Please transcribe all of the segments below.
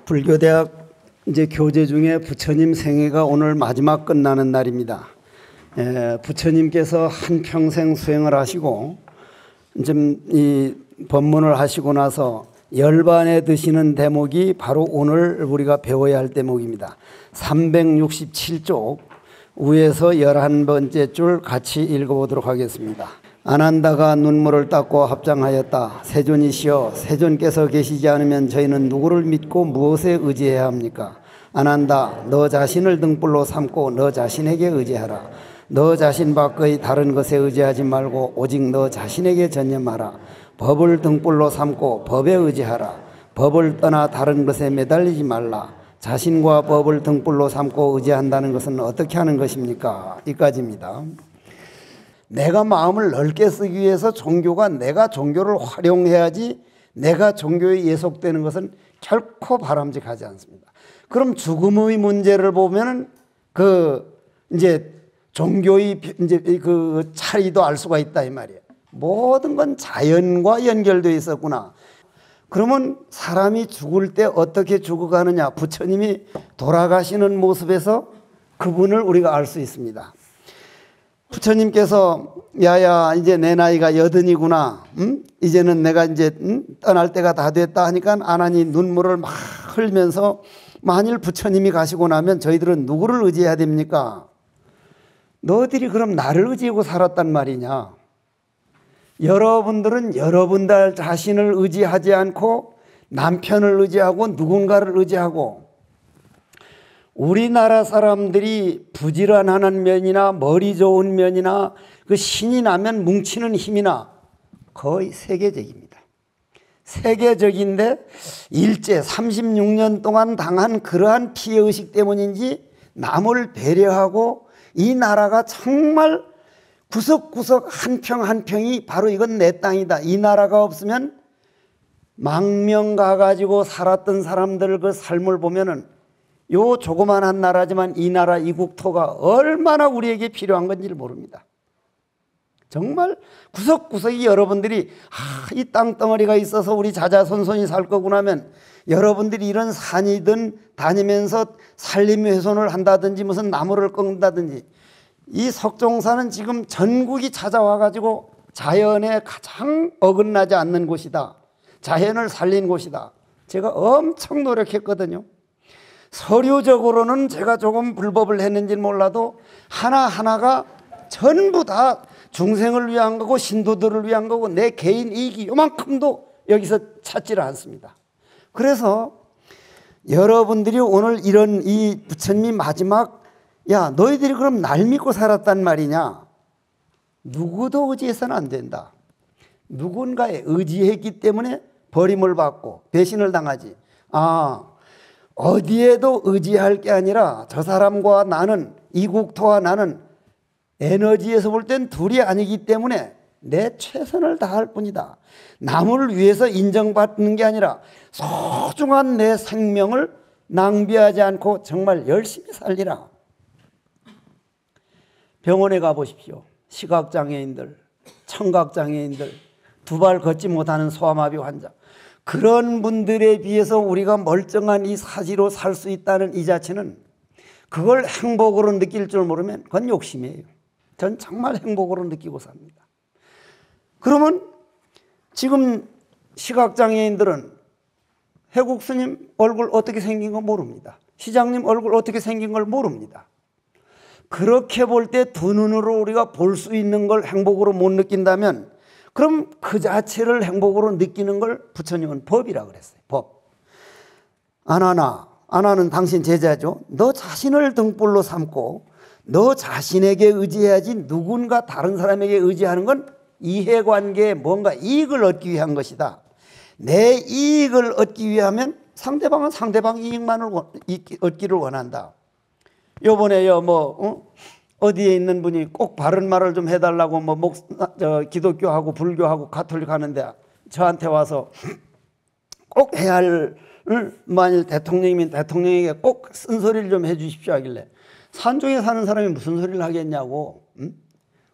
불교대학 이제 교재 중에 부처님 생애가 오늘 마지막 끝나는 날입니다. 부처님께서 한평생 수행을 하시고 좀 이 법문을 하시고 나서 열반에 드시는 대목이 바로 오늘 우리가 배워야 할 대목입니다. 367쪽 위에서 11번째 줄 같이 읽어보도록 하겠습니다. 아난다가 눈물을 닦고 합장하였다. 세존이시여, 세존께서 계시지 않으면 저희는 누구를 믿고 무엇에 의지해야 합니까? 아난다, 너 자신을 등불로 삼고 너 자신에게 의지하라. 너 자신 밖의 다른 것에 의지하지 말고 오직 너 자신에게 전념하라. 법을 등불로 삼고 법에 의지하라. 법을 떠나 다른 것에 매달리지 말라. 자신과 법을 등불로 삼고 의지한다는 것은 어떻게 하는 것입니까? 이까지입니다. 내가 마음을 넓게 쓰기 위해서 종교가 내가 종교를 활용해야지 내가 종교에 예속되는 것은 결코 바람직하지 않습니다. 그럼 죽음의 문제를 보면은 이제 종교의 이제 그 차이도 알 수가 있다 이 말이에요. 모든 건 자연과 연결되어 있었구나. 그러면 사람이 죽을 때 어떻게 죽어가느냐? 부처님이 돌아가시는 모습에서 그분을 우리가 알 수 있습니다. 부처님께서 야야 이제 내 나이가 80이구나. 이제는 내가 이제 떠날 때가 다 됐다 하니까 아난이 눈물을 막 흘면서 만일 부처님이 가시고 나면 저희들은 누구를 의지해야 됩니까? 너희들이 그럼 나를 의지하고 살았단 말이냐? 여러분들은 여러분들 자신을 의지하지 않고 남편을 의지하고 누군가를 의지하고 우리나라 사람들이 부지런하는 면이나 머리 좋은 면이나 그 신이 나면 뭉치는 힘이나 거의 세계적입니다. 세계적인데 일제 36년 동안 당한 그러한 피해의식 때문인지 남을 배려하고 이 나라가 정말 구석구석 한 평 한 평이 바로 이건 내 땅이다. 이 나라가 없으면 망명 가가지고 살았던 사람들 그 삶을 보면은 요 조그만한 나라지만 이 나라 이 국토가 얼마나 우리에게 필요한 건지를 모릅니다. 정말 구석구석이 여러분들이 이 땅덩어리가 있어서 우리 자자손손이 살 거구나 하면 여러분들이 이런 산이든 다니면서 산림훼손을 한다든지 무슨 나무를 꺾는다든지 이 석종산은 지금 전국이 찾아와 가지고 자연에 가장 어긋나지 않는 곳이다. 자연을 살린 곳이다. 제가 엄청 노력했거든요. 서류적으로는 제가 조금 불법을 했는지는 몰라도 하나하나가 전부 다 중생을 위한 거고 신도들을 위한 거고 내 개인 이익이 요만큼도 여기서 찾지를 않습니다. 그래서 여러분들이 오늘 이런 이 부처님이 마지막 야 너희들이 그럼 날 믿고 살았단 말이냐? 누구도 의지해서는 안 된다. 누군가에 의지했기 때문에 버림을 받고 배신을 당하지. 어디에도 의지할 게 아니라 저 사람과 나는 이 국토와 나는 에너지에서 볼 땐 둘이 아니기 때문에 내 최선을 다할 뿐이다. 남을 위해서 인정받는 게 아니라 소중한 내 생명을 낭비하지 않고 정말 열심히 살리라. 병원에 가보십시오. 시각장애인들, 청각장애인들, 두 발 걷지 못하는 소아마비 환자. 그런 분들에 비해서 우리가 멀쩡한 이 사지로 살 수 있다는 이 자체는 그걸 행복으로 느낄 줄 모르면 그건 욕심이에요. 전 정말 행복으로 느끼고 삽니다. 그러면 지금 시각장애인들은 해국 스님 얼굴 어떻게 생긴 거 모릅니다. 시장님 얼굴 어떻게 생긴 걸 모릅니다. 그렇게 볼 때 두 눈으로 우리가 볼 수 있는 걸 행복으로 못 느낀다면 그럼 그 자체를 행복으로 느끼는 걸 부처님은 법이라고 그랬어요. 법. 아나는 당신 제자죠. 너 자신을 등불로 삼고 너 자신에게 의지해야지 누군가 다른 사람에게 의지하는 건 이해관계에 뭔가 이익을 얻기 위한 것이다. 내 이익을 얻기 위하면 상대방은 상대방 이익만을 얻기를 원한다. 요번에요 어디에 있는 분이 꼭 바른 말을 좀 해달라고 기독교하고 불교하고 가톨릭 하는데 저한테 와서 꼭 해야 할 만일 대통령이면 대통령에게 꼭 쓴소리를 좀 해 주십시오 하길래 산중에 사는 사람이 무슨 소리를 하겠냐고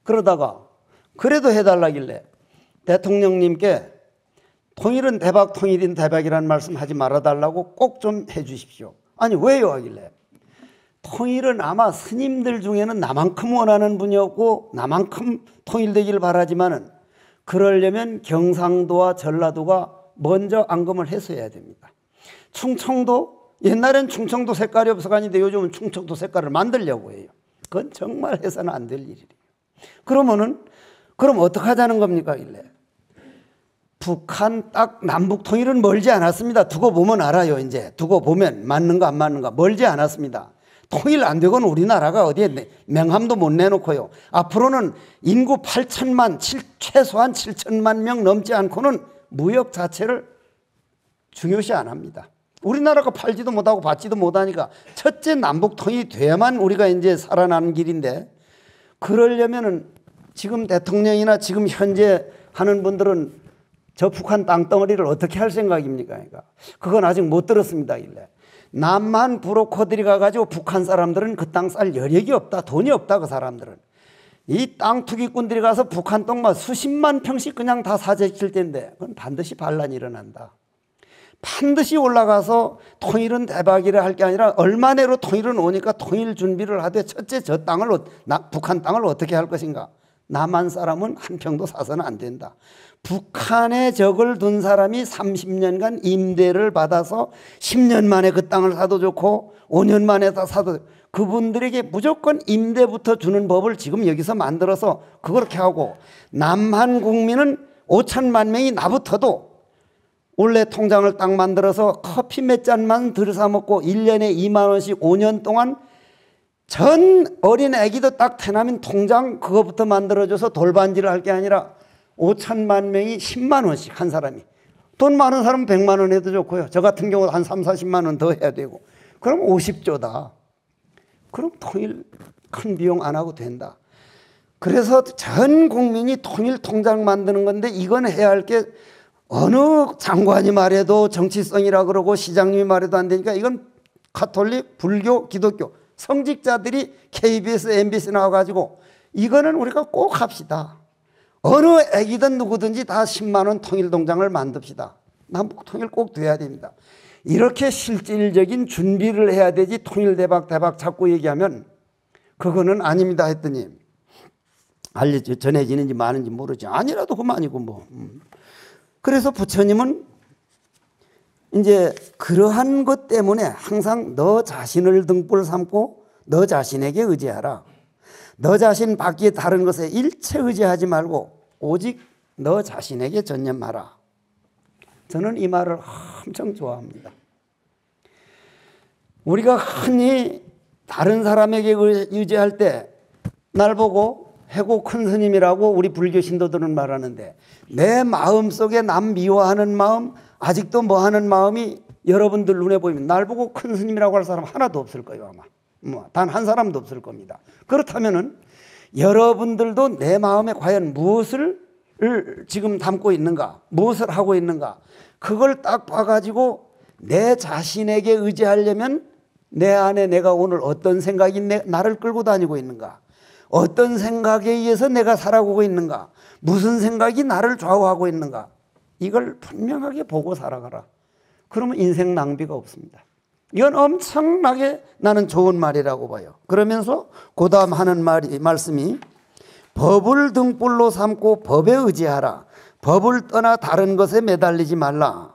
그러다가 그래도 해달라길래 대통령님께 통일은 대박, 통일인 대박이라는 말씀 하지 말아달라고 꼭 좀 해주십시오. 아니 왜요 하길래 통일은 아마 스님들 중에는 나만큼 원하는 분이 없고 나만큼 통일되기를 바라지만은 그러려면 경상도와 전라도가 먼저 안검을 해서해야 됩니다. 충청도, 옛날엔 충청도 색깔이 없어가 아닌데 요즘은 충청도 색깔을 만들려고 해요. 그건 정말 해서는 안 될 일이에요. 그러면 어떻게 하자는 겁니까? 일래 북한 딱 남북 통일은 멀지 않았습니다. 두고 보면 알아요. 이제 두고 보면 맞는가 안 맞는가 멀지 않았습니다. 통일 안 되고는 우리나라가 어디에 명함도 못 내놓고요. 앞으로는 인구 8천만, 최소한 7천만 명 넘지 않고는 무역 자체를 중요시 안 합니다. 우리나라가 팔지도 못하고 받지도 못하니까 첫째 남북 통일이 돼야만 우리가 이제 살아나는 길인데, 그러려면은 지금 대통령이나 지금 현재 하는 분들은 저 북한 땅덩어리를 어떻게 할 생각입니까? 그러니까 그건 아직 못 들었습니다. 일래 남한 브로커들이 가가지고 북한 사람들은 그 땅 쌀 여력이 없다, 돈이 없다. 그 사람들은 이 땅 투기꾼들이 가서 북한 땅만 수십만 평씩 그냥 다 사재칠 텐데 그건 반드시 반란이 일어난다. 반드시 올라가서 통일은 대박이라 할 게 아니라 얼마 내로 통일은 오니까 통일 준비를 하되 첫째 저 땅을 북한 땅을 어떻게 할 것인가. 남한 사람은 한 평도 사서는 안 된다. 북한에 적을 둔 사람이 30년간 임대를 받아서 10년 만에 그 땅을 사도 좋고 5년 만에 다 사도 좋고, 그분들에게 무조건 임대부터 주는 법을 지금 여기서 만들어서 그렇게 하고, 남한 국민은 5천만 명이 나부터도 원래 통장을 딱 만들어서 커피 몇 잔만 들여사 먹고 1년에 2만 원씩 5년 동안 전 어린 애기도 딱 태어나면 통장 그거부터 만들어줘서 돌반지를 할 게 아니라 5천만 명이 10만 원씩 한 사람이, 돈 많은 사람은 100만 원 해도 좋고요. 저 같은 경우 한 3, 40만 원 더 해야 되고, 그럼 50조다. 그럼 통일 큰 비용 안 하고 된다. 그래서 전 국민이 통일 통장 만드는 건데, 이건 해야 할 게 어느 장관이 말해도 정치성이라 그러고 시장님이 말해도 안 되니까 이건 가톨릭, 불교, 기독교 성직자들이 KBS, MBC 나와가지고 이거는 우리가 꼭 합시다. 어느 애기든 누구든지 다 10만 원 통일동장을 만듭시다. 남북 통일 꼭 돼야 됩니다. 이렇게 실질적인 준비를 해야 되지 통일 대박 자꾸 얘기하면 그거는 아닙니다 했더니, 전해지는지 많은지 모르지. 아니라도 그만이고 뭐. 그래서 부처님은 이제 그러한 것 때문에 항상 너 자신을 등불 삼고 너 자신에게 의지하라. 너 자신 밖에 다른 것에 일체 의지하지 말고 오직 너 자신에게 전념하라. 저는 이 말을 엄청 좋아합니다. 우리가 흔히 다른 사람에게 의지할 때 날 보고 해고 큰 스님이라고 우리 불교 신도들은 말하는데, 내 마음속에 남 미워하는 마음, 아직도 뭐 하는 마음이 여러분들 눈에 보이면 날 보고 큰 스님이라고 할 사람 하나도 없을 거예요. 아마 단 한 사람도 없을 겁니다. 그렇다면은 여러분들도 내 마음에 과연 무엇을 지금 담고 있는가, 무엇을 하고 있는가, 그걸 딱 봐가지고 내 자신에게 의지하려면 내 안에 내가 오늘 어떤 생각이 나를 끌고 다니고 있는가, 어떤 생각에 의해서 내가 살아가고 있는가, 무슨 생각이 나를 좌우하고 있는가, 이걸 분명하게 보고 살아가라. 그러면 인생 낭비가 없습니다. 이건 엄청나게 나는 좋은 말이라고 봐요. 그러면서 그 다음 하는 말씀이 법을 등불로 삼고 법에 의지하라. 법을 떠나 다른 것에 매달리지 말라.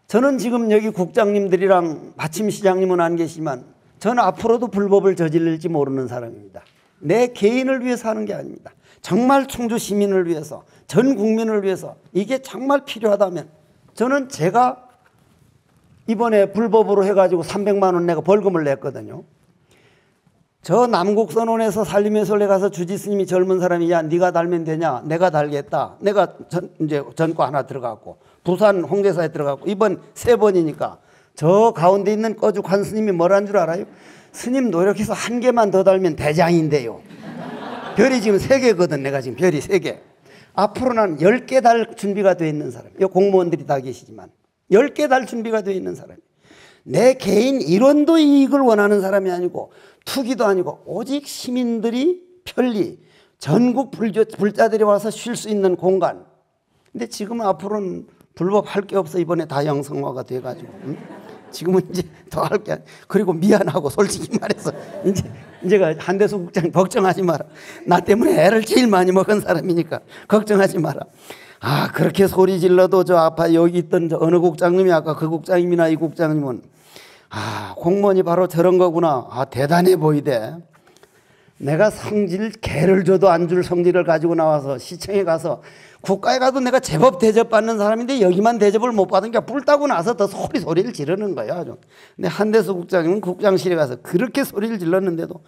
저는 지금 여기 국장님들이랑 마침 시장님은 안 계시지만 저는 앞으로도 불법을 저질릴지 모르는 사람입니다. 내 개인을 위해서 하는 게 아닙니다. 정말 충주 시민을 위해서, 전 국민을 위해서 이게 정말 필요하다면 저는 제가 이번에 불법으로 해가지고 300만 원 내가 벌금을 냈거든요. 저 남국선원에서 살림의설에 가서 주지 스님이 젊은 사람이 야 네가 달면 되냐, 내가 달겠다. 내가 이제 전과 하나 들어갔고 부산 홍대사에 들어갔고 이번 3번이니까 저 가운데 있는 꺼죽한 스님이 뭐란 줄 알아요? 스님 노력해서 1개만 더 달면 대장인데요. 별이 지금 3개거든. 내가 지금 별이 3개. 앞으로 난 10개 달 준비가 되어 있는 사람. 이 공무원들이 다 계시지만 10개 달 준비가 되어 있는 사람. 내 개인 일원도 이익을 원하는 사람이 아니고 투기도 아니고 오직 시민들이 편리, 전국 불자들이 와서 쉴 수 있는 공간, 근데 지금은 앞으로는 불법 할 게 없어. 이번에 다 영성화가 돼가지고. 응? 지금은 이제 더 할 게, 그리고 미안하고 솔직히 말해서 이제가 한대수 국장 걱정하지 마라. 나 때문에 애를 제일 많이 먹은 사람이니까 걱정하지 마라. 아, 그렇게 소리 질러도 저 아파 여기 있던 저 어느 국장님이 아까 그 국장님이나 이 국장님은 아, 공무원이 바로 저런 거구나. 아, 대단해 보이대. 내가 성질 개를 줘도 안 줄 성질을 가지고 나와서 시청에 가서 국가에 가도 내가 제법 대접받는 사람인데 여기만 대접을 못 받으니까 뿔 따고 나서 더 소리를 지르는 거야. 아주. 근데 한대수 국장님은 국장실에 가서 그렇게 소리를 질렀는데도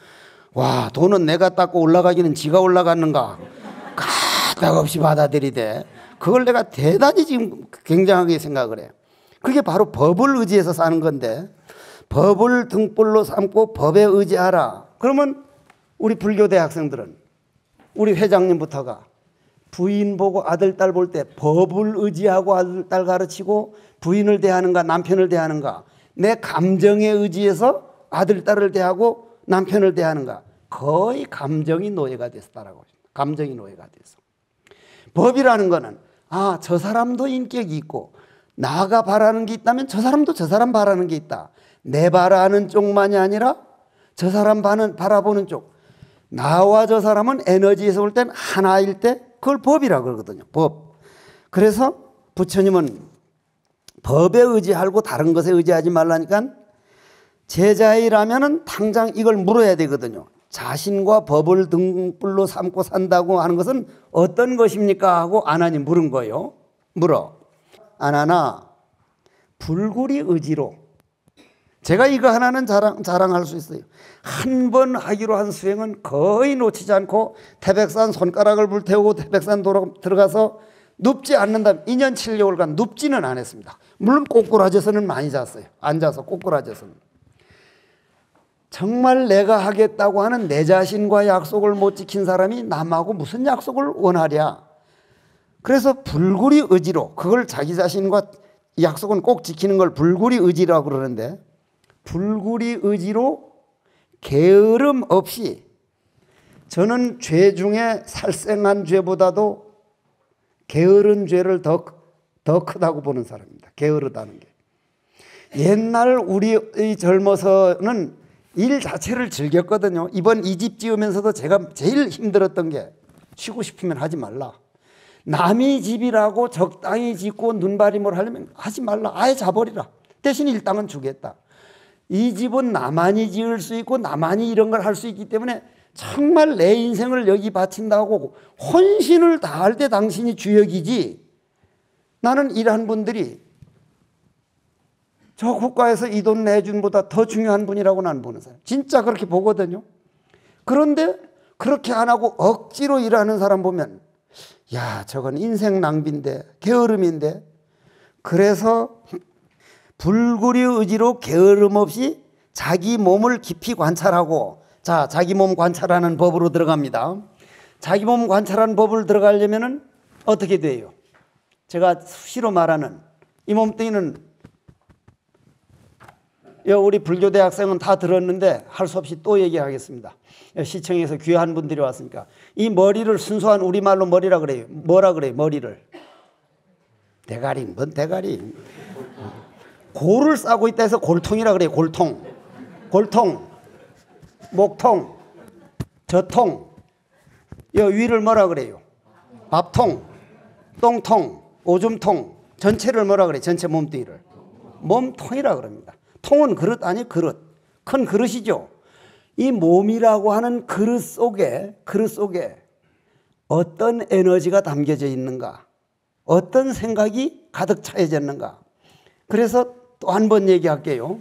와, 돈은 내가 닦고 올라가기는 지가 올라갔는가 까딱 없이 받아들이대. 그걸 내가 대단히 지금 굉장하게 생각을 해. 그게 바로 법을 의지해서 사는 건데 법을 등불로 삼고 법에 의지하라. 그러면 우리 불교 대학생들은 우리 회장님부터가 부인 보고 아들 딸 볼 때 법을 의지하고 아들 딸 가르치고 부인을 대하는가 남편을 대하는가, 내 감정에 의지해서 아들 딸을 대하고 남편을 대하는가, 거의 감정이 노예가 됐다라고. 감정이 노예가 돼서. 법이라는 거는 아, 저 사람도 인격이 있고 나가 바라는 게 있다면 저 사람도 저 사람 바라는 게 있다. 내 바라는 쪽만이 아니라 저 사람 바라보는 쪽. 나와 저 사람은 에너지에서 볼 땐 하나일 때 그걸 법이라고 그러거든요. 법. 그래서 부처님은 법에 의지하고 다른 것에 의지하지 말라니까 제자이라면은 당장 이걸 물어야 되거든요. 자신과 법을 등불로 삼고 산다고 하는 것은 어떤 것입니까? 하고 아나니 물은 거예요. 물어. 아나나 불구리 의지로. 제가 이거 하나는 자랑할 수 있어요. 한 번 하기로 한 수행은 거의 놓치지 않고 태백산 손가락을 불태우고 태백산 들어가서 눕지 않는다. 2년 7개월간 눕지는 않았습니다. 물론 꼬꾸라져서는 많이 잤어요. 앉아서 꼬꾸라져서는. 정말 내가 하겠다고 하는 내 자신과 약속을 못 지킨 사람이 남하고 무슨 약속을 원하랴. 그래서 불구리 의지로, 그걸 자기 자신과 약속은 꼭 지키는 걸 불구리 의지라고 그러는데, 불구리 의지로 게으름 없이, 저는 죄 중에 살생한 죄보다도 게으른 죄를 더 크다고 보는 사람입니다. 게으르다는 게. 옛날 우리 젊어서는 일 자체를 즐겼거든요. 이번 이 집 지으면서도 제가 제일 힘들었던 게 쉬고 싶으면 하지 말라. 남의 집이라고 적당히 짓고 눈바림을 하려면 하지 말라. 아예 자버리라. 대신 일당은 주겠다. 이 집은 나만이 지을 수 있고 나만이 이런 걸 할 수 있기 때문에 정말 내 인생을 여기 바친다고 혼신을 다할 때 당신이 주역이지. 나는 일한 분들이 저 국가에서 이 돈 내준 보다 더 중요한 분이라고 나는 보는 사람. 진짜 그렇게 보거든요. 그런데 그렇게 안 하고 억지로 일하는 사람 보면 야, 저건 인생 낭비인데, 게으름인데. 그래서 불구리 의지로 게으름 없이 자기 몸을 깊이 관찰하고, 자, 자기 몸 관찰하는 법으로 들어갑니다. 자기 몸 관찰하는 법을 들어가려면은 어떻게 돼요? 제가 수시로 말하는 이 몸뚱이는, 우리 불교대 학생은 다 들었는데 할 수 없이 또 얘기하겠습니다. 시청에서 귀한 분들이 왔으니까. 이 머리를 순수한 우리말로 머리라 그래요. 뭐라 그래요? 머리를. 대가리, 뭔 대가리. 골을 싸고 있다 해서 골통이라 그래요. 골통. 골통, 목통, 저통. 이 위를 뭐라 그래요? 밥통, 똥통, 오줌통. 전체를 뭐라 그래요? 전체 몸뚱이를. 몸통이라 그럽니다. 통은 그릇 아니 그릇. 큰 그릇이죠. 이 몸이라고 하는 그릇 속에 어떤 에너지가 담겨져 있는가, 어떤 생각이 가득 차여져 있는가. 그래서 또 한 번 얘기할게요.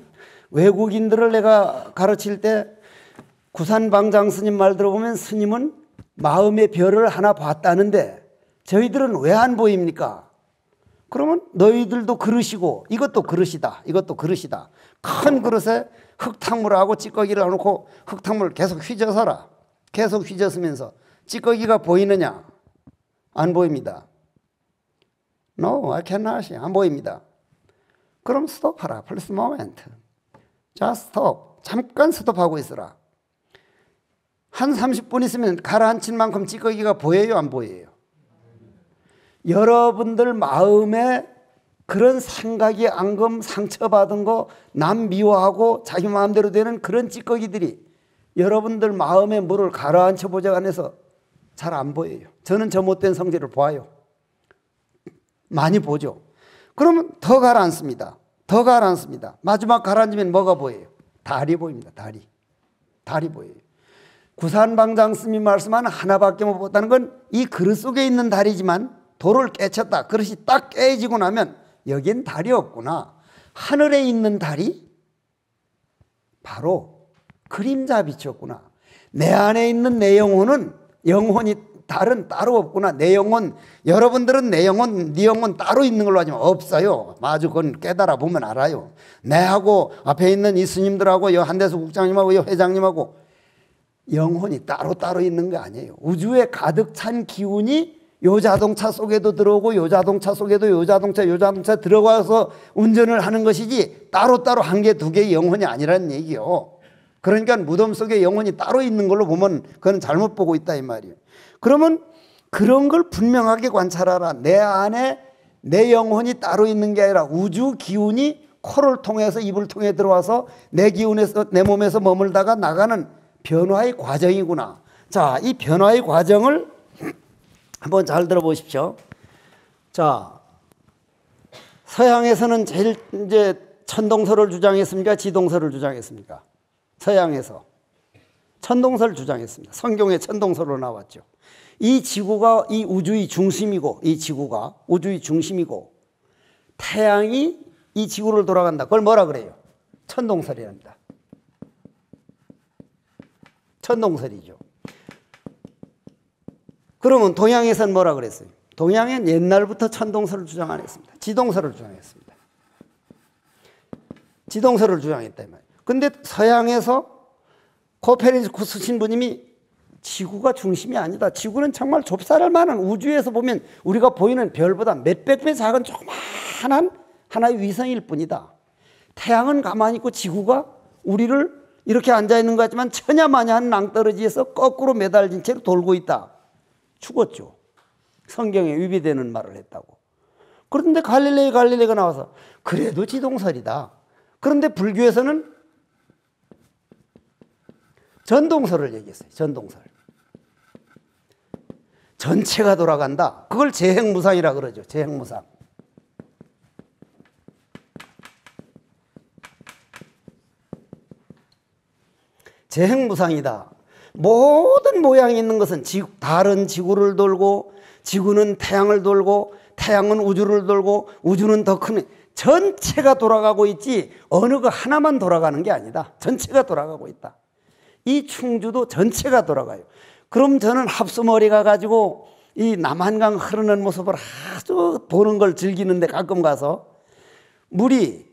외국인들을 내가 가르칠 때 구산방장 스님 말 들어보면 스님은 마음의 별을 하나 봤다는데 저희들은 왜 안 보입니까? 그러면 너희들도 그릇이고 이것도 그릇이다. 이것도 그릇이다. 큰 그릇에 흙탕물하고 찌꺼기를 넣어놓고 흙탕물을 계속 휘저어라. 계속 휘저으면서 찌꺼기가 보이느냐? 안 보입니다. No, I cannot. 안 보입니다. 그럼 스톱하라. Please moment. Just stop. 잠깐 스톱하고 있어라. 한 30분 있으면 가라앉힌 만큼 찌꺼기가 보여요? 안 보여요? 여러분들 마음에 그런 생각이 앙금 상처받은 거, 남 미워하고 자기 마음대로 되는 그런 찌꺼기들이 여러분들 마음에 물을 가라앉혀 보자 안에서 잘 안 보여요. 저는 저 못된 성질을 봐요. 많이 보죠. 그러면 더 가라앉습니다. 더 가라앉습니다. 마지막 가라앉으면 뭐가 보여요? 달이 보입니다. 달이 보여요. 구산방장 스님이 말씀하는 하나밖에 못 봤다는 건 이 그릇 속에 있는 달이지만 돌을 깨쳤다. 그릇이 딱 깨지고 나면 여긴 달이 없구나. 하늘에 있는 달이 바로 그림자 빛이었구나. 내 안에 있는 내 영혼은 영혼이 달은 따로 없구나. 내 영혼, 여러분들은 내 영혼, 네 영혼 따로 있는 걸로 하지만 없어요. 아주 그건 깨달아 보면 알아요. 내하고 앞에 있는 이 스님들하고 이 한대수 국장님하고 이 회장님하고 영혼이 따로 있는 게 아니에요. 우주에 가득 찬 기운이 요 자동차 속에도 들어오고 요 자동차 속에도 요 자동차 들어가서 운전을 하는 것이지 따로 한 개, 두 개의 영혼이 아니라는 얘기요. 그러니까 무덤 속에 영혼이 따로 있는 걸로 보면 그건 잘못 보고 있다 이 말이에요. 그러면 그런 걸 분명하게 관찰하라. 내 안에 내 영혼이 따로 있는 게 아니라 우주 기운이 코를 통해서 입을 통해 들어와서 내 기운에서 내 몸에서 머물다가 나가는 변화의 과정이구나. 자, 이 변화의 과정을 한번 잘 들어보십시오. 자, 서양에서는 제일 이제 천동설을 주장했습니까? 지동설을 주장했습니까? 서양에서 천동설을 주장했습니다. 성경에 천동설로 나왔죠. 이 지구가 이 우주의 중심이고, 이 지구가 우주의 중심이고 태양이 이 지구를 돌아간다. 그걸 뭐라 그래요? 천동설이랍니다. 천동설이죠. 그러면 동양에서는 뭐라 그랬어요? 동양엔 옛날부터 천동설을 주장 안 했습니다. 지동설을 주장했습니다. 지동설을 주장했다 이 말이에요. 근데 서양에서 코페르니쿠스 신부님이 지구가 중심이 아니다. 지구는 정말 좁쌀할 만한 우주에서 보면 우리가 보이는 별보다 몇백 배 작은 조그마한 하나의 위성일 뿐이다. 태양은 가만히 있고 지구가 우리를 이렇게 앉아있는 것 같지만 천야마냐한 낭떠러지에서 거꾸로 매달린 채로 돌고 있다. 죽었죠. 성경에 위배되는 말을 했다고. 그런데 갈릴레이가 나와서 그래도 지동설이다. 그런데 불교에서는 전동설을 얘기했어요. 전동설. 전체가 돌아간다. 그걸 재행무상이라 그러죠. 재행무상. 재행무상이다. 모든 모양이 있는 것은 달은 지구를 돌고 지구는 태양을 돌고 태양은 우주를 돌고 우주는 더 큰 전체가 돌아가고 있지 어느 거 하나만 돌아가는 게 아니다. 전체가 돌아가고 있다. 이 충주도 전체가 돌아가요. 그럼 저는 합수머리가 가지고 이 남한강 흐르는 모습을 아주 보는 걸 즐기는데 가끔 가서 물이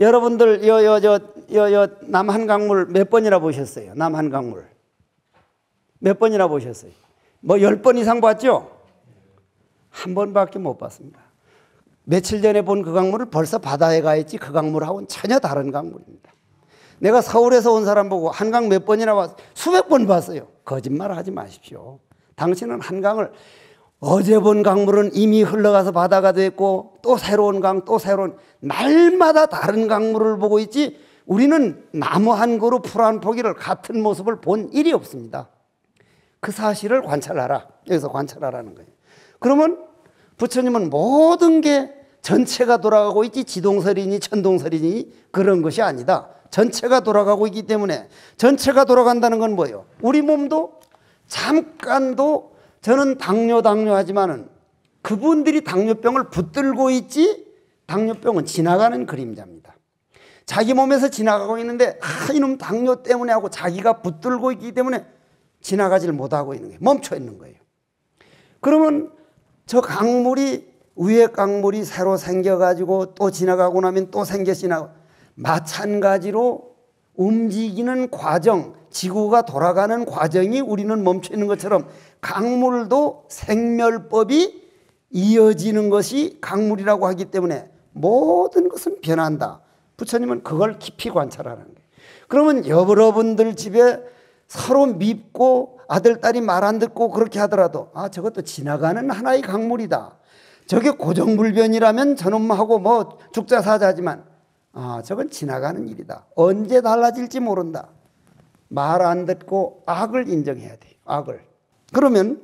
여러분들 남한강물 몇 번이나 보셨어요? 남한강물 몇 번이나 보셨어요? 뭐 10번 이상 봤죠? 한 번밖에 못 봤습니다. 며칠 전에 본 그 강물을 벌써 바다에 가 있지 그 강물하고는 전혀 다른 강물입니다. 내가 서울에서 온 사람 보고 한강 몇 번이나 봤어요? 수백 번 봤어요. 거짓말 하지 마십시오. 당신은 한강을 어제 본 강물은 이미 흘러가서 바다가 됐고 또 새로운 강 또 새로운 날마다 다른 강물을 보고 있지 우리는 나무 한 그루 풀 한 포기를 같은 모습을 본 일이 없습니다. 그 사실을 관찰하라. 여기서 관찰하라는 거예요. 그러면 부처님은 모든 게 전체가 돌아가고 있지 지동설이니 천동설이니 그런 것이 아니다. 전체가 돌아가고 있기 때문에 전체가 돌아간다는 건 뭐예요? 우리 몸도 잠깐도 저는 당뇨하지만은 그분들이 당뇨병을 붙들고 있지 당뇨병은 지나가는 그림자입니다. 자기 몸에서 지나가고 있는데 이놈 당뇨 때문에 하고 자기가 붙들고 있기 때문에 지나가지를 못하고 있는 거예요. 멈춰 있는 거예요. 그러면 저 강물이 위에 강물이 새로 생겨가지고 또 지나가고 나면 또 생겨 지나가고 마찬가지로 움직이는 과정, 지구가 돌아가는 과정이 우리는 멈춰 있는 것처럼 강물도 생멸법이 이어지는 것이 강물이라고 하기 때문에 모든 것은 변한다. 부처님은 그걸 깊이 관찰하는 거예요. 그러면 여러분들 집에 서로 밉고 아들, 딸이 말 안 듣고 그렇게 하더라도 저것도 지나가는 하나의 강물이다. 저게 고정불변이라면 저놈하고 뭐 죽자 사자지만 저건 지나가는 일이다. 언제 달라질지 모른다. 말 안 듣고 악을 인정해야 돼요. 악을. 그러면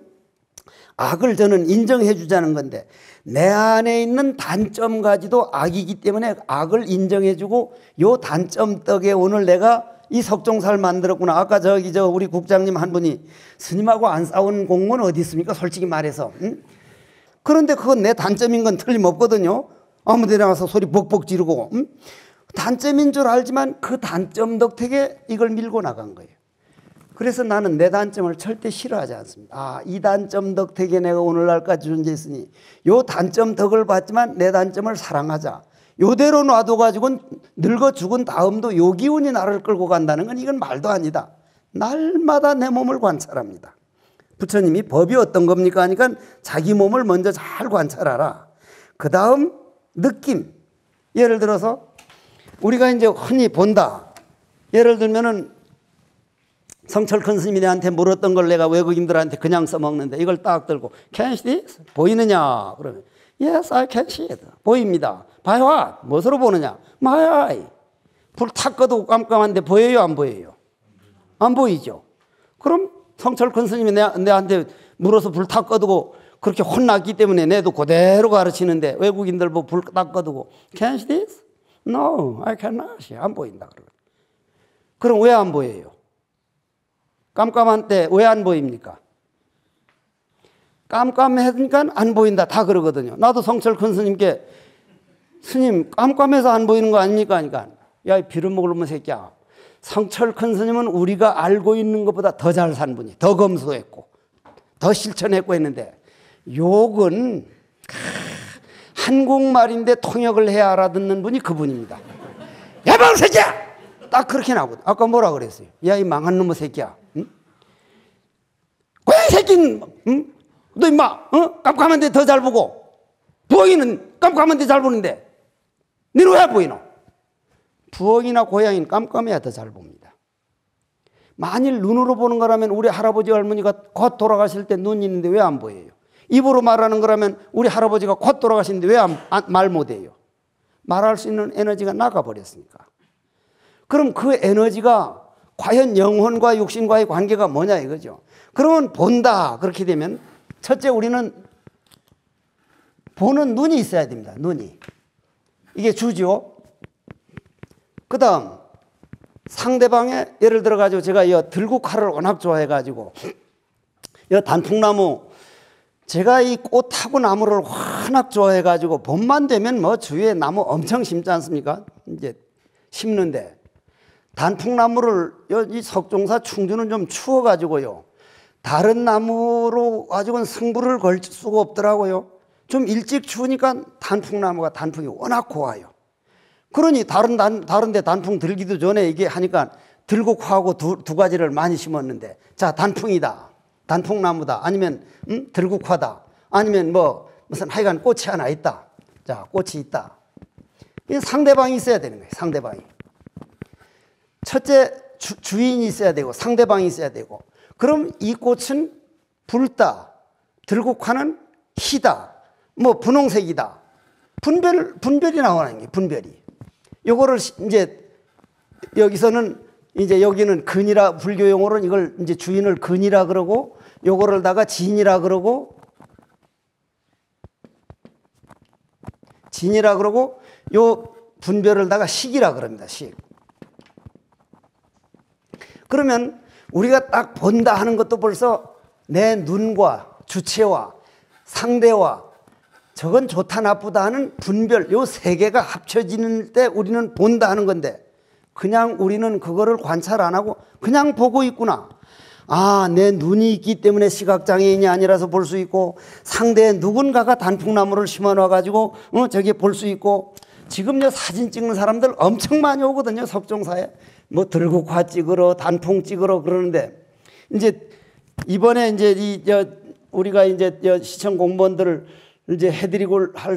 악을 저는 인정해 주자는 건데 내 안에 있는 단점까지도 악이기 때문에 악을 인정해 주고 요 단점 덕에 오늘 내가 이 석종사를 만들었구나. 아까 우리 국장님 한 분이 스님하고 안 싸운 공무원 어디 있습니까? 솔직히 말해서. 응? 그런데 그건 내 단점인 건 틀림없거든요. 아무 데나 가서 소리 벅벅 지르고. 응? 단점인 줄 알지만 그 단점 덕택에 이걸 밀고 나간 거예요. 그래서 나는 내 단점을 절대 싫어하지 않습니다. 이 단점 덕택에 내가 오늘날까지 존재했으니 요 단점 덕을 봤지만 내 단점을 사랑하자. 요대로 놔둬가지고는 늙어 죽은 다음도 요 기운이 나를 끌고 간다는 건 이건 말도 아니다. 날마다 내 몸을 관찰합니다. 부처님이 법이 어떤 겁니까 하니까 자기 몸을 먼저 잘 관찰하라. 그 다음 느낌. 예를 들어서 우리가 이제 흔히 본다. 예를 들면은 성철 큰 스님이 내한테 물었던 걸 내가 외국인들한테 그냥 써먹는데 이걸 딱 들고 Can you see this? 보이느냐? 그러면 Yes, I can see it. 보입니다. By what? 무엇으로 보느냐? My eye. 불 탁 꺼도 깜깜한데 보여요? 안 보여요? 안 보이죠? 그럼 성철 큰 스님이 내한테 물어서 불 탁 꺼두고 그렇게 혼났기 때문에 내도 그대로 가르치는데 외국인들 뭐 불 딱 꺼두고 Can you see this? No, I cannot see. 안 보인다. 그럼 왜 안 보여요? 깜깜한 때 왜 안 보입니까? 깜깜하니까 안 보인다 다 그러거든요. 나도 성철 큰 스님께 스님 깜깜해서 안 보이는 거 아닙니까? 하니까 야 이 비름먹을 놈의 새끼야. 성철 큰 스님은 우리가 알고 있는 것보다 더 잘 산 분이 더 검소했고 더 실천했고 했는데 욕은 한국말인데 통역을 해야 알아듣는 분이 그분입니다. 야 망새끼야! 딱 그렇게 나오거든. 아까 뭐라 그랬어요? 야 이 망한 놈의 새끼야. 응? 고양이 새끼는 응? 너 임마 깜깜한데 더 잘 보고 부엉이는 깜깜한데 잘 보는데 너는 왜 안 보이노? 부엉이나 고양이는 깜깜해야 더 잘 봅니다. 만일 눈으로 보는 거라면 우리 할아버지 할머니가 곧 돌아가실 때 눈이 있는데 왜 안 보여요? 입으로 말하는 거라면 우리 할아버지가 곧 돌아가시는데 왜 말 못해요? 말할 수 있는 에너지가 나가버렸으니까. 그럼 그 에너지가 과연 영혼과 육신과의 관계가 뭐냐 이거죠. 그러면 본다 그렇게 되면 첫째 우리는 보는 눈이 있어야 됩니다. 눈이. 이게 주죠. 그 다음 상대방의 예를 들어 가지고 제가 이 들국화를 워낙 좋아해 가지고 이 단풍나무 제가 이 꽃하고 나무를 워낙 좋아해 가지고 봄만 되면 뭐 주위에 나무 엄청 심지 않습니까? 이제 심는데 단풍나무를 이 석종사 충주는 좀 추워 가지고요. 다른 나무로 가지고는 승부를 걸 수가 없더라고요. 좀 일찍 추우니까 단풍나무가 단풍이 워낙 고와요. 그러니 다른 데 단풍 들기도 전에 이게 하니까 들국화하고 두 가지를 많이 심었는데 자 단풍이다. 단풍나무다. 아니면 들국화다. 아니면 뭐 무슨 하여간 꽃이 하나 있다. 자 꽃이 있다. 이 상대방이 있어야 되는 거예요. 상대방이. 첫째 주인이 있어야 되고 상대방이 있어야 되고 그럼 이 꽃은 붉다. 들국화는 희다. 뭐 분홍색이다. 분별이 나오는 게 분별이. 요거를 이제 여기서는 이제 여기는 근이라 불교 용어로는 이걸 이제 주인을 근이라 그러고 요거를 다가 진이라 그러고 요 분별을 다가 식이라 그럽니다. 식. 그러면 우리가 딱 본다 하는 것도 벌써 내 눈과 주체와 상대와 저건 좋다 나쁘다 하는 분별 요 세 개가 합쳐지는 때 우리는 본다 하는 건데 그냥 우리는 그거를 관찰 안 하고 그냥 보고 있구나. 내 눈이 있기 때문에 시각장애인이 아니라서 볼 수 있고 상대에 누군가가 단풍나무를 심어놔 가지고 저기 볼 수 있고 지금요 사진 찍는 사람들 엄청 많이 오거든요. 석종사에 뭐 들국화 찍으러 단풍 찍으러 그러는데 이제 이번에 이제 우리가 이제 시청 공무원들을 이제 해드리고 할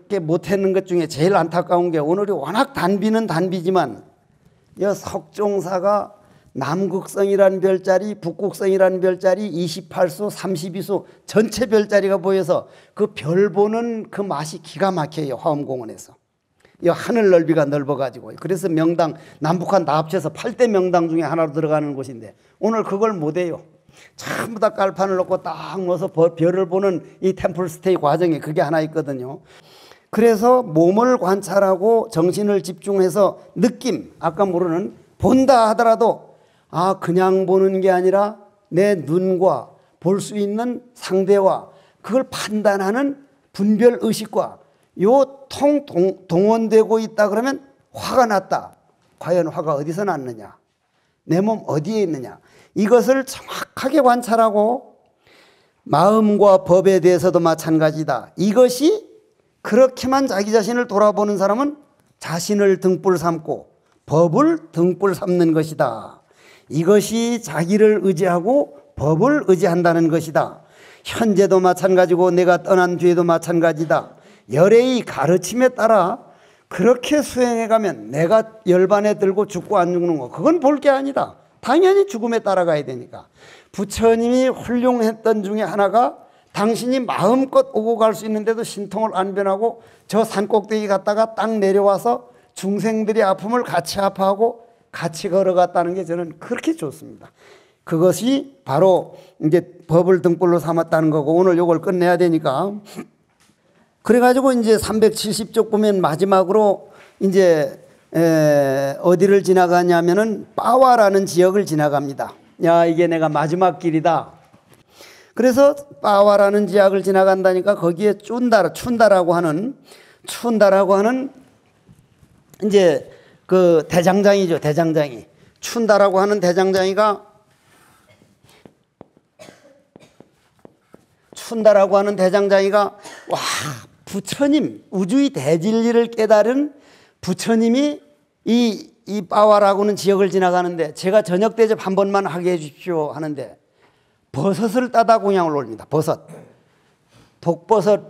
게 못했는 것 중에 제일 안타까운 게 오늘이 워낙 단비는 단비지만 석종사가 남극성이라는 별자리, 북극성이라는 별자리, 28수, 32수 전체 별자리가 보여서 그 별 보는 그 맛이 기가 막혀요. 화엄공원에서. 이 하늘 넓이가 넓어가지고. 그래서 명당, 남북한 다 합쳐서 8대 명당 중에 하나로 들어가는 곳인데 오늘 그걸 못해요. 전부 다 깔판을 놓고 딱 넣어서 별을 보는 이 템플스테이 과정에 그게 하나 있거든요. 그래서 몸을 관찰하고 정신을 집중해서 느낌, 아까 모르는 본다 하더라도 그냥 보는 게 아니라 내 눈과 볼 수 있는 상대와 그걸 판단하는 분별 의식과 요 동원되고 있다 그러면 화가 났다. 과연 화가 어디서 났느냐? 내 몸 어디에 있느냐? 이것을 정확하게 관찰하고 마음과 법에 대해서도 마찬가지다. 이것이 그렇게만 자기 자신을 돌아보는 사람은 자신을 등불 삼고 법을 등불 삼는 것이다. 이것이 자기를 의지하고 법을 의지한다는 것이다. 현재도 마찬가지고 내가 떠난 뒤에도 마찬가지다. 열애의 가르침에 따라 그렇게 수행해가면 내가 열반에 들고 죽고 안 죽는 거 그건 볼 게 아니다. 당연히 죽음에 따라가야 되니까. 부처님이 훌륭했던 중에 하나가 당신이 마음껏 오고 갈 수 있는데도 신통을 안 변하고 저 산꼭대기 갔다가 딱 내려와서 중생들의 아픔을 같이 아파하고 같이 걸어갔다는 게 저는 그렇게 좋습니다. 그것이 바로 이제 법을 등불로 삼았다는 거고 오늘 이걸 끝내야 되니까 그래가지고 이제 370쪽 보면 마지막으로 이제 어디를 지나가냐면은 빠와라는 지역을 지나갑니다. 야, 이게 내가 마지막 길이다. 그래서 빠와라는 지역을 지나간다니까 거기에 춘다라고 하는 이제 그 대장장이죠. 대장장이. 춘다라고 하는 대장장이가 와, 부처님, 우주의 대진리를 깨달은 부처님이 이 빠와라고는 지역을 지나가는데 제가 저녁 대접 한 번만 하게 해 주십시오 하는데 버섯을 따다 공양을 올립니다. 버섯. 독버섯,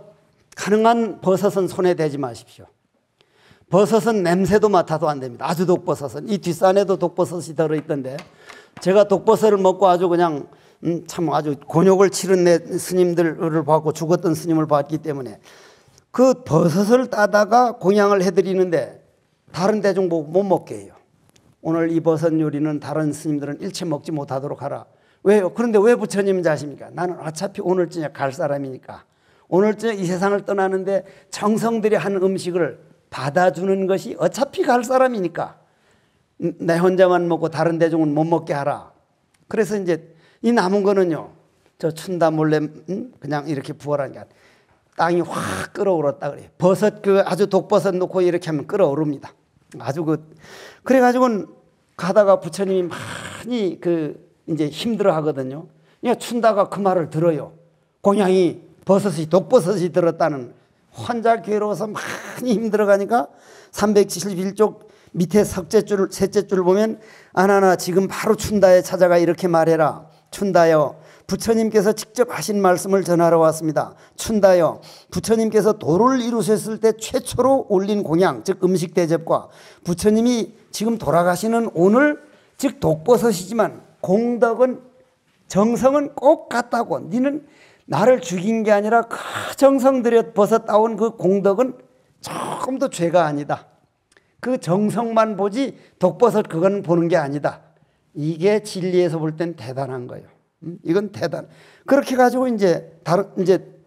가능한 버섯은 손에 대지 마십시오. 버섯은 냄새도 맡아도 안 됩니다. 아주 독버섯은. 이 뒷산에도 독버섯이 들어있던데 제가 독버섯을 먹고 아주 그냥 참 아주 곤욕을 치른 내 스님들을 봤고 죽었던 스님을 봤기 때문에 그 버섯을 따다가 공양을 해드리는데 다른 대중 보고 못 먹게 해요. 오늘 이 버섯 요리는 다른 스님들은 일체 먹지 못하도록 하라. 왜요? 그런데 왜 부처님인지 아십니까? 나는 어차피 오늘 저녁 갈 사람이니까 오늘 저녁 이 세상을 떠나는데 정성들이 한 음식을 받아주는 것이 어차피 갈 사람이니까 내 혼자만 먹고 다른 대중은 못 먹게 하라. 그래서 이제 이 남은 거는요, 저 춘다 몰래 그냥 이렇게 부어라는 게 아니라 땅이 확 끓어오르다 그래요. 버섯 그 아주 독버섯 넣고 이렇게 하면 끓어오릅니다. 아주 그래가지고 가다가 부처님이 많이 이제 힘들어 하거든요. 그러니까 춘다가 그 말을 들어요. 공양이 독버섯이 들었다는 혼자 괴로워서 많이 힘들어 가니까 371쪽 밑에 셋째 줄 보면 아나나 지금 바로 춘다에 찾아가 이렇게 말해라. 춘다여, 부처님께서 직접 하신 말씀을 전하러 왔습니다. 춘다여, 부처님께서 도를 이루셨을 때 최초로 올린 공양, 즉 음식 대접과 부처님이 지금 돌아가시는 오늘, 즉 독버섯이지만 공덕은 정성은 꼭 같다고. 니는 나를 죽인 게 아니라 그 정성 들여 버섯 따온 그 공덕은 조금도 죄가 아니다. 그 정성만 보지 독버섯 그건 보는 게 아니다. 이게 진리에서 볼 땐 대단한 거예요. 이건 그렇게 가지고 이제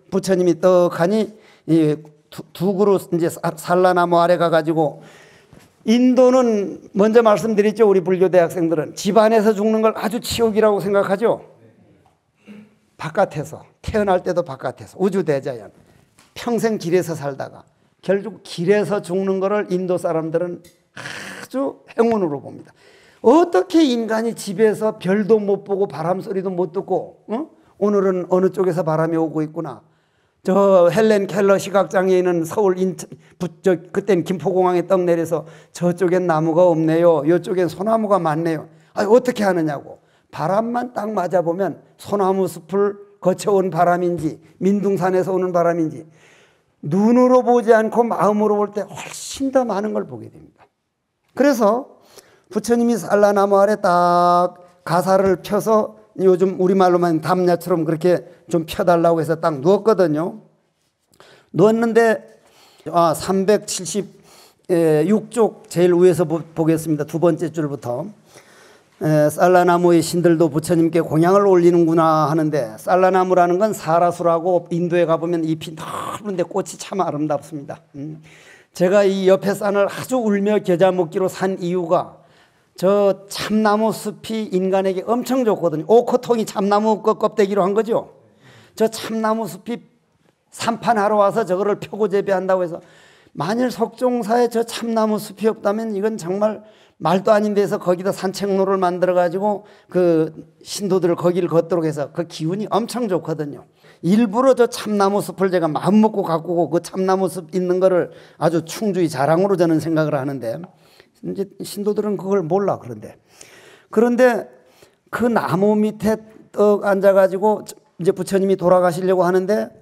부처님이 떡하니 두 그릇 이제 산라나무 아래 가가지고 인도는 먼저 말씀드렸죠. 우리 불교 대학생들은 집안에서 죽는 걸 아주 치욕이라고 생각하죠. 바깥에서 태어날 때도 바깥에서 우주대자연 평생 길에서 살다가 결국 길에서 죽는 거를 인도 사람들은 아주 행운으로 봅니다. 어떻게 인간이 집에서 별도 못 보고 바람 소리도 못 듣고 오늘은 어느 쪽에서 바람이 오고 있구나. 저 헬렌 켈러 시각장애인은 서울 그땐 김포공항에 떡 내려서 저쪽엔 나무가 없네요. 이쪽엔 소나무가 많네요. 어떻게 하느냐고. 바람만 딱 맞아보면 소나무 숲을 거쳐온 바람인지 민둥산에서 오는 바람인지 눈으로 보지 않고 마음으로 볼 때 훨씬 더 많은 걸 보게 됩니다. 그래서 부처님이 살라나무 아래 딱 가사를 펴서 요즘 우리말로만 담야처럼 그렇게 좀 펴달라고 해서 딱 누웠거든요. 누웠는데 376쪽 제일 위에서 보겠습니다. 두 번째 줄부터. 살라나무의 신들도 부처님께 공양을 올리는구나 하는데, 살라나무라는 건 사라수라고 인도에 가보면 잎이 넓은데 꽃이 참 아름답습니다. 제가 이 옆에 산을 아주 울며 겨자 먹기로 산 이유가 저 참나무 숲이 인간에게 엄청 좋거든요. 오코통이 참나무 껍데기로 한 거죠. 저 참나무 숲이 산판하러 와서 저거를 펴고 재배한다고 해서, 만일 석종사에 저 참나무 숲이 없다면 이건 정말 말도 아닌 데서 거기다 산책로를 만들어 가지고 그 신도들을 거기를 걷도록 해서 그 기운이 엄청 좋거든요. 일부러 저 참나무 숲을 제가 마음 먹고 가꾸고 그 참나무 숲 있는 거를 아주 충주의 자랑으로 저는 생각을 하는데, 이제 신도들은 그걸 몰라. 그런데 그 나무 밑에 떡 앉아가지고 이제 부처님이 돌아가시려고 하는데,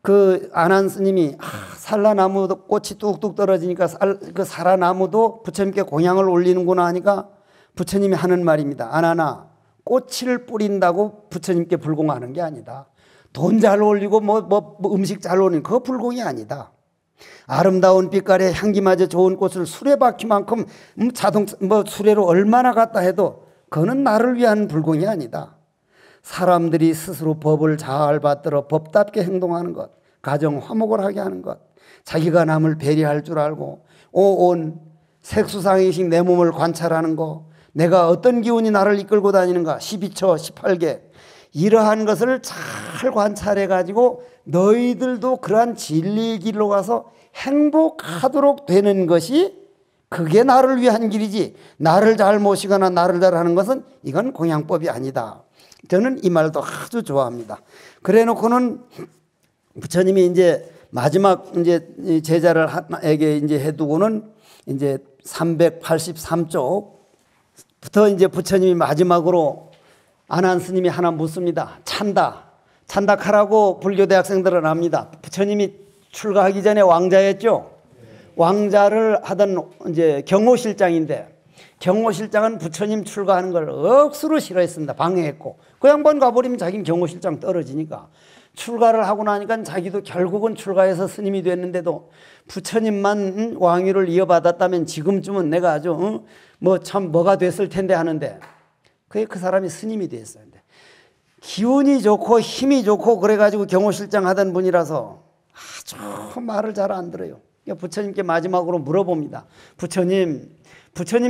그 안한 스님이 살라나무도 꽃이 뚝뚝 떨어지니까 그 사라나무도 부처님께 공양을 올리는구나 하니까 부처님이 하는 말입니다. 안하나, 꽃을 뿌린다고 부처님께 불공하는 게 아니다. 돈 잘 올리고 뭐 음식 잘 올리는 그거 불공이 아니다. 아름다운 빛깔의 향기마저 좋은 꽃을 수레바퀴만큼 수레로 얼마나 갖다 해도 그거는 나를 위한 불공이 아니다. 사람들이 스스로 법을 잘 받들어 법답게 행동하는 것, 가정 화목을 하게 하는 것, 자기가 남을 배려할 줄 알고 오온 색수상의식 내 몸을 관찰하는 것, 내가 어떤 기운이 나를 이끌고 다니는가 12처 18개, 이러한 것을 잘 관찰해 가지고 너희들도 그러한 진리의 길로 가서 행복하도록 되는 것이, 그게 나를 위한 길이지, 나를 잘 모시거나 나를 잘 하는 것은 이건 공양법이 아니다. 저는 이 말도 아주 좋아합니다. 그래 놓고는 부처님이 이제 마지막 이제 제자를에게 이제 해두고는 이제 383쪽부터 이제 부처님이 마지막으로 안한 스님이 하나 묻습니다. 찬다카라고 불교 대학생들은 압니다. 부처님이 출가하기 전에 왕자였죠. 왕자를 하던 이제 경호실장인데, 경호실장은 부처님 출가하는 걸 억수로 싫어했습니다. 방해했고, 그 양반 가버리면 자기는 경호실장 떨어지니까. 출가를 하고 나니까 자기도 결국은 출가해서 스님이 됐는데도 부처님만 왕위를 이어받았다면 지금쯤은 내가 아주 뭐가 됐을 텐데 하는데, 그게 그 사람이 스님이 됐어요. 기운이 좋고 힘이 좋고 그래가지고 경호실장 하던 분이라서 아주 말을 잘 안 들어요. 부처님께 마지막으로 물어봅니다. 부처님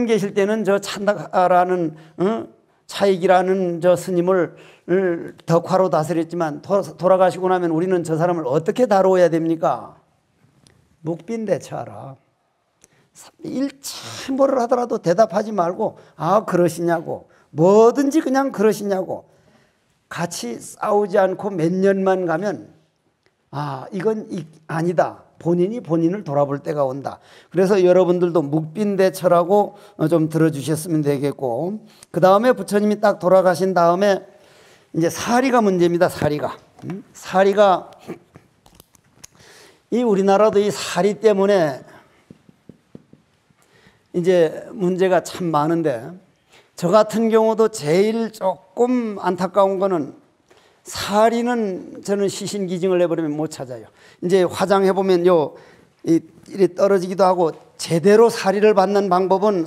계실 때는 저 찬다라는 차익이라는 저 스님을 덕화로 다스렸지만 돌아가시고 나면 우리는 저 사람을 어떻게 다루어야 됩니까? 묵빈대처하라. 일체 뭐를 하더라도 대답하지 말고 그러시냐고, 뭐든지 그냥 그러시냐고, 같이 싸우지 않고 몇 년만 가면 이건 아니다. 본인이 본인을 돌아볼 때가 온다. 그래서 여러분들도 묵빈대처라고 좀 들어주셨으면 되겠고, 그 다음에 부처님이 딱 돌아가신 다음에 이제 사리가 문제입니다. 사리가 이 우리나라도 이 사리 때문에 이제 문제가 참 많은데, 저 같은 경우도 제일 조금 안타까운 거는 사리는 저는 시신기증을 해버리면 못 찾아요. 이제 화장해보면 이리 떨어지기도 하고, 제대로 사리를 받는 방법은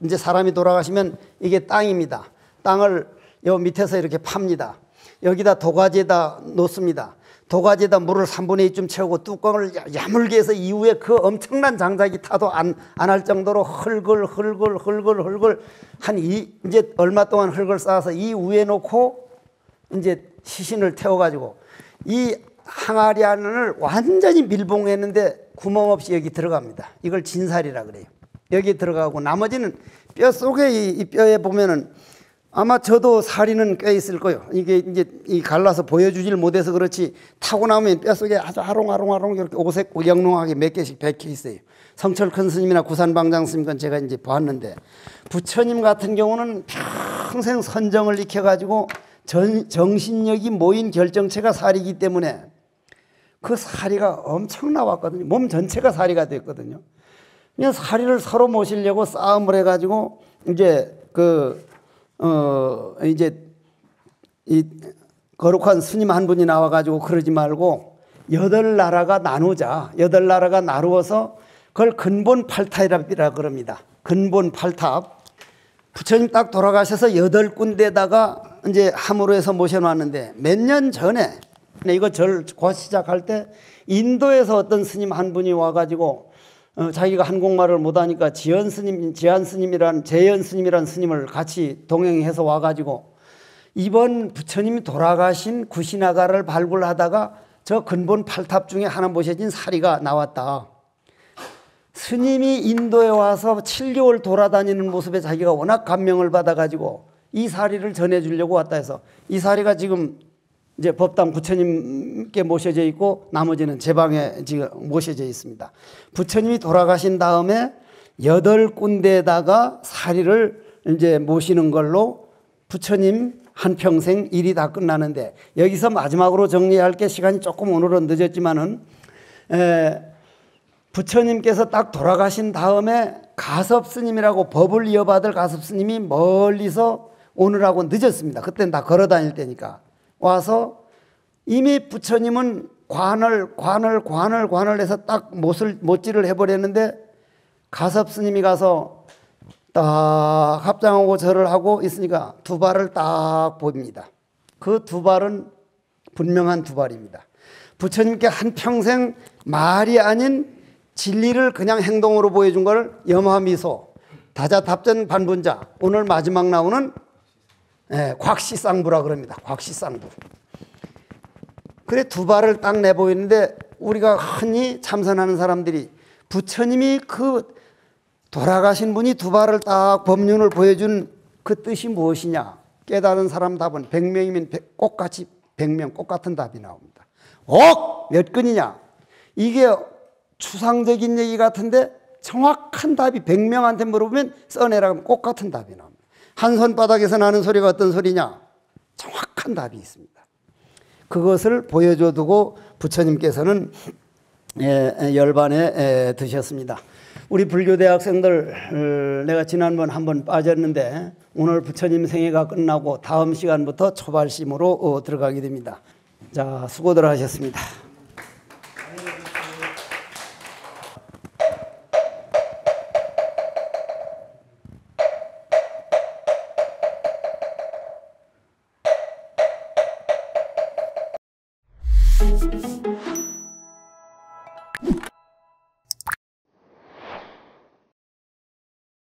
이제 사람이 돌아가시면 이게 땅입니다. 땅을 요 밑에서 이렇게 팝니다. 여기다 도가지에다 놓습니다. 도가지에다 물을 3분의 2쯤 채우고 뚜껑을 야물게 해서 이후에 그 엄청난 장작이 타도 안 할 정도로 흙을 이제 얼마 동안 흙을 쌓아서 이 위에 놓고 이제 시신을 태워가지고 이 항아리 안을 완전히 밀봉했는데 구멍 없이 여기 들어갑니다. 이걸 진살이라 그래요. 여기 들어가고 나머지는 뼈 속에 이 뼈에 보면은 아마 저도 살이는 꽤 있을 거예요. 이게 이제 갈라서 보여주질 못해서 그렇지, 타고 나면 뼈 속에 아주 아롱아롱 이렇게 오색 영롱하게 몇 개씩 박혀 있어요. 성철 큰 스님이나 구산방장 스님 건 제가 이제 봤는데, 부처님 같은 경우는 평생 선정을 익혀가지고 정신력이 모인 결정체가 살이기 때문에 그 살이가 엄청 나왔거든요. 몸 전체가 살이가 됐거든요. 그냥 살이를 서로 모시려고 싸움을 해가지고 이제 이제 이 거룩한 스님 한 분이 나와가지고 그러지 말고 8나라가 나누자. 8나라가 나누어서 그걸 근본 팔탑이라 그럽니다. 근본 팔탑. 부처님 딱 돌아가셔서 8군데다가 이제 함으로 해서 모셔놨는데 몇 년 전에 이거 곧 시작할 때 인도에서 어떤 스님 한 분이 와가지고 자기가 한국말을 못하니까 재현 스님이란 스님을 같이 동행해서 와가지고 이번 부처님이 돌아가신 구시나가를 발굴하다가 저 근본 팔탑 중에 하나 모셔진 사리가 나왔다. 스님이 인도에 와서 7개월 돌아다니는 모습에 자기가 워낙 감명을 받아가지고 이 사리를 전해주려고 왔다 해서 이 사리가 지금 이제 법당 부처님께 모셔져 있고 나머지는 제 방에 지금 모셔져 있습니다. 부처님이 돌아가신 다음에 8군데에다가 사리를 이제 모시는 걸로 부처님 한평생 일이 다 끝나는데 여기서 마지막으로 정리할 게 시간이 조금 오늘은 늦었지만은 부처님께서 딱 돌아가신 다음에 가섭스님이라고 법을 이어받을 가섭스님이 멀리서 오느라고 늦었습니다. 그때는 다 걸어 다닐 때니까 와서 이미 부처님은 관을 해서 딱 못질을 해버렸는데 가섭스님이 가서 딱 합장하고 절을 하고 있으니까 두 발을 딱 봅니다. 그 두 발은 분명한 두 발입니다. 부처님께 한평생 말이 아닌 진리를 그냥 행동으로 보여준 걸 염화미소, 다자답전 반분자, 오늘 마지막 나오는 곽시쌍부라 그럽니다. 곽시쌍부. 그래 두 발을 딱 내보이는데 우리가 흔히 참선하는 사람들이 부처님이 그 돌아가신 분이 두 발을 딱 법륜을 보여준 그 뜻이 무엇이냐? 깨달은 사람 답은 100명이면 똑같이 100명 똑같은 답이 나옵니다. 몇 근이냐? 이게 추상적인 얘기 같은데 정확한 답이 100명한테 물어보면 써내라 하면 똑같은 답이 나옵니다. 한 손바닥에서 나는 소리가 어떤 소리냐? 정확한 답이 있습니다. 그것을 보여줘 두고 부처님께서는 열반에 드셨습니다. 우리 불교대 학생들 내가 지난번 한번 빠졌는데 오늘 부처님 생애가 끝나고 다음 시간부터 초발심으로 들어가게 됩니다. 자, 수고들 하셨습니다.